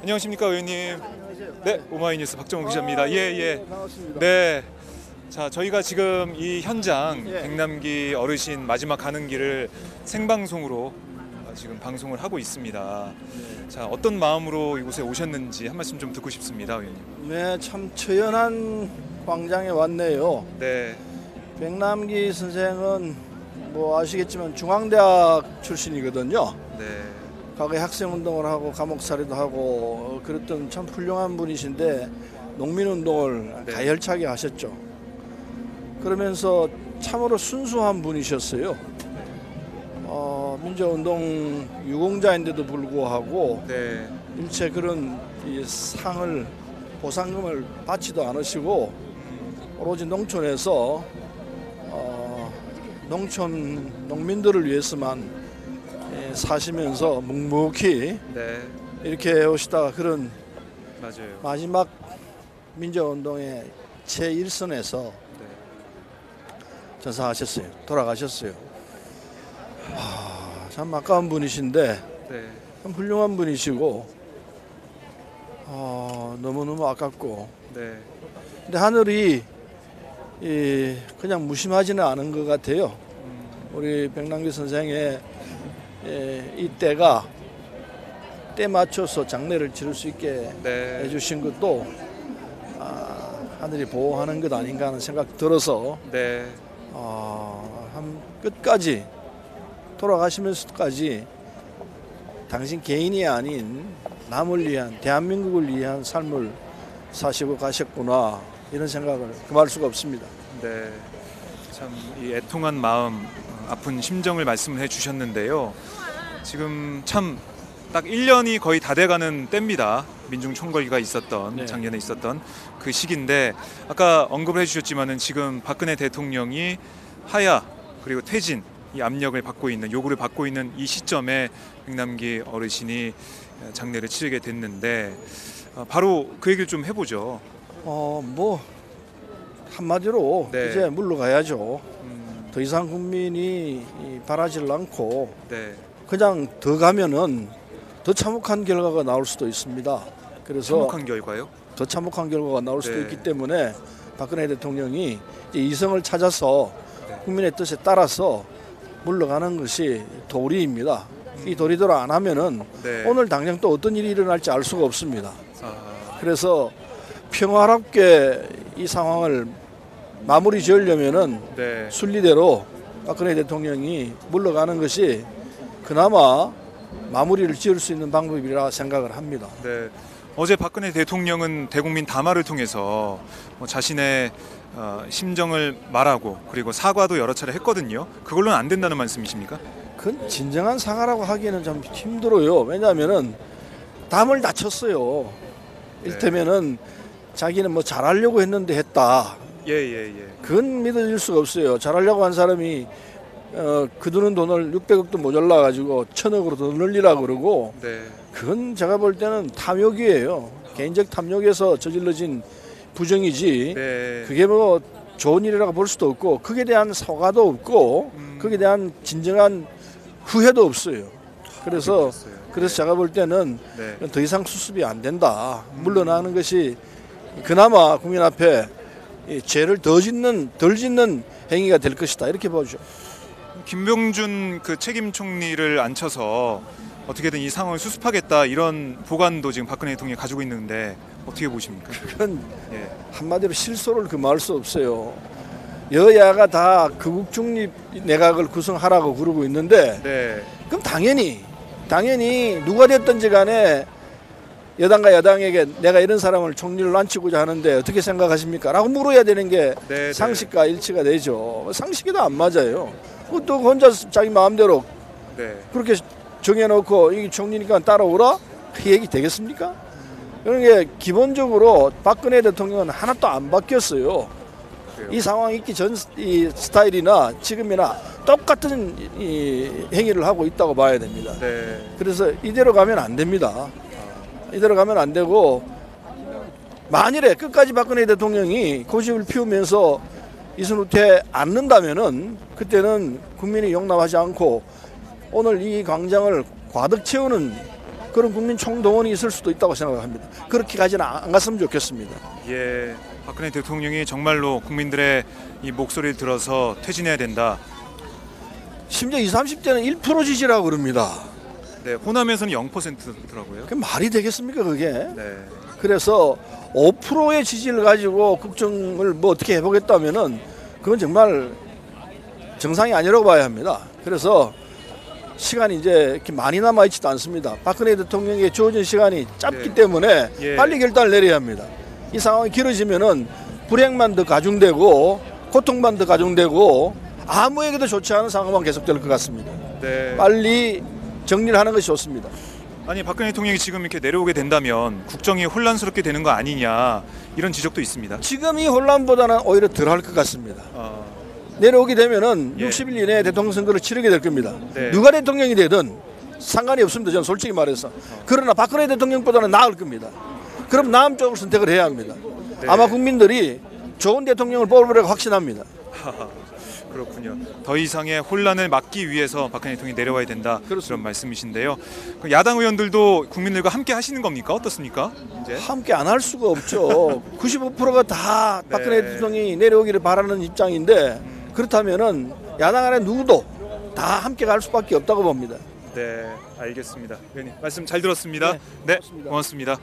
안녕하십니까 의원님. 네, 오마이뉴스 박정우 기자입니다. 반갑습니다. 네. 자, 저희가 지금 이 현장 예. 백남기 어르신 마지막 가는 길을 생방송으로 지금 방송을 하고 있습니다. 자, 어떤 마음으로 이곳에 오셨는지 한 말씀 좀 듣고 싶습니다, 의원님. 네, 참 처연한 광장에 왔네요. 네. 백남기 선생은 뭐 아시겠지만 중앙대학 출신이거든요. 네. 과거에 학생운동을 하고 감옥살이도 하고 그랬던 참 훌륭한 분이신데 농민운동을 네. 가열차게 하셨죠. 그러면서 참으로 순수한 분이셨어요. 민주운동 유공자인데도 불구하고 네. 일체 그런 이 상을 보상금을 받지도 않으시고 오로지 농촌에서 농촌 농민들을 위해서만 사시면서 묵묵히 네. 이렇게 오시다가 그런 맞아요. 마지막 민주운동의 제1선에서 네. 전사하셨어요. 돌아가셨어요. 참 아까운 분이신데 네. 참 훌륭한 분이시고 너무너무 아깝고 네. 근데 하늘이 그냥 무심하지는 않은 것 같아요. 우리 백남기 선생의 이 때가 때 맞춰서 장례를 치를 수 있게 네. 해주신 것도 하늘이 보호하는 것 아닌가 하는 생각 들어서 네. 한 끝까지 돌아가시면서까지 당신 개인이 아닌 남을 위한 대한민국을 위한 삶을 사시고 가셨구나 이런 생각을 금할 수가 없습니다. 네. 참 이 애통한 마음, 아픈 심정을 말씀을 해주셨는데요. 지금 참 딱 1년이 거의 다 돼가는 때입니다. 민중 총궐기가 있었던 네. 작년에 있었던 그 시기인데 아까 언급을 해주셨지만은 지금 박근혜 대통령이 하야 그리고 퇴진 이 압력을 받고 있는 요구를 받고 있는 이 시점에 백남기 어르신이 장례를 치르게 됐는데 바로 그 얘기를 좀 해보죠. 뭐 한마디로 네. 이제 물러가야죠. 더 이상 국민이 바라질 않고 네. 그냥 더 가면은 더 참혹한 결과가 나올 수도 있습니다. 그래서 참혹한 결과요? 더 참혹한 결과가 나올 수도 네. 있기 때문에 박근혜 대통령이 이제 이성을 찾아서 네. 국민의 뜻에 따라서 물러가는 것이 도리입니다. 이 도리대로 안 하면은 네. 오늘 당장 또 어떤 일이 일어날지 알 수가 없습니다. 그래서 그래서 평화롭게 이 상황을 마무리 지으려면은 네. 순리대로 박근혜 대통령이 물러가는 것이 그나마 마무리를 지을 수 있는 방법이라 생각을 합니다. 네. 어제 박근혜 대통령은 대국민 담화를 통해서 자신의 심정을 말하고 그리고 사과도 여러 차례 했거든요. 그걸로는 안 된다는 말씀이십니까? 그건 진정한 사과라고 하기에는 좀 힘들어요. 왜냐하면은 담을 다쳤어요. 이를테면은 자기는 뭐 잘하려고 했는데 했다. 예. 그건 믿어질 수가 없어요. 잘하려고 한 사람이 그 드는 돈을 600억도 모자라 가지고 1000억으로 더 늘리라고 그러고 네. 그건 제가 볼 때는 탐욕이에요. 개인적 탐욕에서 저질러진 부정이지. 네. 그게 뭐 좋은 일이라고 볼 수도 없고 거기에 대한 사과도 없고 거기에 대한 진정한 후회도 없어요. 그래서 제가 볼 때는 네. 더 이상 수습이 안 된다. 물러나는 것이 그나마 국민 앞에 이 죄를 덜 짓는 행위가 될 것이다. 이렇게 보죠. 김병준 그 책임 총리를 앉혀서 어떻게든 이 상황을 수습하겠다 이런 보관도 지금 박근혜 대통령이 가지고 있는데 어떻게 보십니까? 그건 예. 한마디로 실소를 금할 수 없어요. 여야가 다 극우 중립 내각을 구성하라고 그러고 있는데 네. 그럼 당연히 누가 됐든지 간에 여당과 여당에게 내가 이런 사람을 총리를 앉히고자 하는데 어떻게 생각하십니까? 라고 물어야 되는 게 네, 상식과 일치가 되죠. 상식에도 안 맞아요. 또 혼자 자기 마음대로 네. 그렇게 정해놓고 이 총리니까 따라오라? 그 얘기 되겠습니까? 그런 게 기본적으로 박근혜 대통령은 하나도 안 바뀌었어요. 그래요. 이 상황 있기 전 이 스타일이나 지금이나 똑같은 이 행위를 하고 있다고 봐야 됩니다. 네. 그래서 이대로 가면 안 됩니다. 이대로 가면 안 되고 만일에 끝까지 박근혜 대통령이 고집을 피우면서 이선후퇴 않는다면은 그때는 국민이 용납하지 않고 오늘 이 광장을 과득 채우는 그런 국민 총동원이 있을 수도 있다고 생각합니다. 그렇게 가지는 안 갔으면 좋겠습니다. 예, 박근혜 대통령이 정말로 국민들의 이 목소리를 들어서 퇴진해야 된다. 심지어 20, 30대는 1% 지지라고 그럽니다. 네, 호남에서는 0%더라고요. 그게 말이 되겠습니까 그게? 네, 그래서 5%의 지지를 가지고 국정을 뭐 어떻게 해보겠다면은 그건 정말 정상이 아니라고 봐야 합니다. 그래서 시간이 이제 이렇게 많이 남아있지도 않습니다. 박근혜 대통령에게 주어진 시간이 짧기 네. 때문에 예. 빨리 결단을 내려야 합니다. 이 상황이 길어지면은 불행만 더 가중되고 고통만 더 가중되고 아무에게도 좋지 않은 상황만 계속될 것 같습니다. 네. 빨리 정리를 하는 것이 좋습니다. 아니 박근혜 대통령이 지금 이렇게 내려오게 된다면 국정이 혼란스럽게 되는 거 아니냐 이런 지적도 있습니다. 지금 이 혼란보다는 오히려 덜할 것 같습니다. 어, 내려오게 되면은 예. 60일 이내에 대통령 선거를 치르게 될 겁니다. 네. 누가 대통령이 되든 상관이 없습니다. 저는 솔직히 말해서. 그러나 박근혜 대통령보다는 나을 겁니다. 그럼 나은 쪽을 선택을 해야 합니다. 네. 아마 국민들이 좋은 대통령을 뽑으리라고 확신합니다. 그렇군요. 더 이상의 혼란을 막기 위해서 박근혜 대통령이 내려와야 된다. 그렇습니다. 그런 말씀이신데요. 그 야당 의원들도 국민들과 함께 하시는 겁니까? 어떻습니까? 이제 함께 안 할 수가 없죠. 95%가 다 박근혜 네. 대통령이 내려오기를 바라는 입장인데 그렇다면은 야당 안에 누구도 다 함께 갈 수밖에 없다고 봅니다. 네, 알겠습니다. 의원님 말씀 잘 들었습니다. 네, 네, 고맙습니다. 고맙습니다.